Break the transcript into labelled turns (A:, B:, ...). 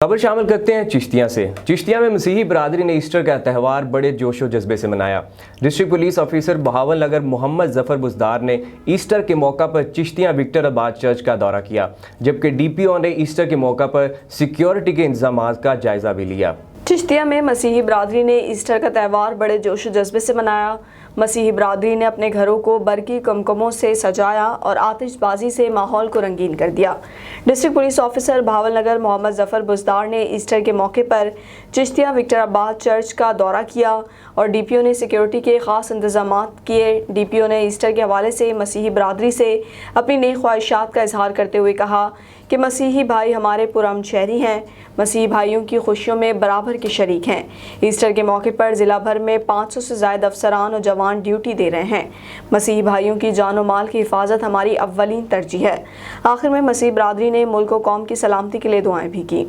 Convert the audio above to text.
A: खबर शामिल करते हैं चिश्तिया से। चिश्तिया में मसीही बरादरी ने ईस्टर का त्यौहार बड़े जोशो जज्बे से मनाया। डिस्ट्रिक्ट पुलिस ऑफिसर बहावल नगर मोहम्मद जफर बुजदार ने ईस्टर के मौका पर चिश्तिया विक्टर आबाद चर्च का दौरा किया, जबकि डीपीओ ने ईस्टर के मौका पर सिक्योरिटी के इंतजाम का जायजा भी लिया।
B: चिश्तिया में मसीही बरादरी ने ईस्टर का त्यौहार बड़े जोश जज्बे से मनाया। मसीही बरादरी ने अपने घरों को बरकी कुमकुमों से सजाया और आतिशबाजी से माहौल को रंगीन कर दिया। डिस्ट्रिक्ट पुलिस ऑफिसर बहावल नगर मोहम्मद जफर बुजदार ने ईस्टर के मौके पर चिश्तिया विक्टर आबाद चर्च का दौरा किया और डीपीओ ने सिक्योरिटी के ख़ास इंतजाम किए। डीपीओ ने ईस्टर के हवाले से मसीही बरादरी से अपनी नई ख्वाहिशात का इजहार करते हुए कहा कि मसीही भाई हमारे पुरअमन शहरी हैं, मसीही भाइयों की खुशियों में बराबर के शरीक हैं। ईस्टर के मौके पर ज़िला भर में 500 से ज़ायद अफसरान और जवान ड्यूटी दे रहे हैं। मसीही भाइयों की जान और माल की हिफाजत हमारी अव्वलीन तरजीह है। आखिर में मसीही बरादरी ने मुल्क और कौम की सलामती के लिए दुआएं भी की।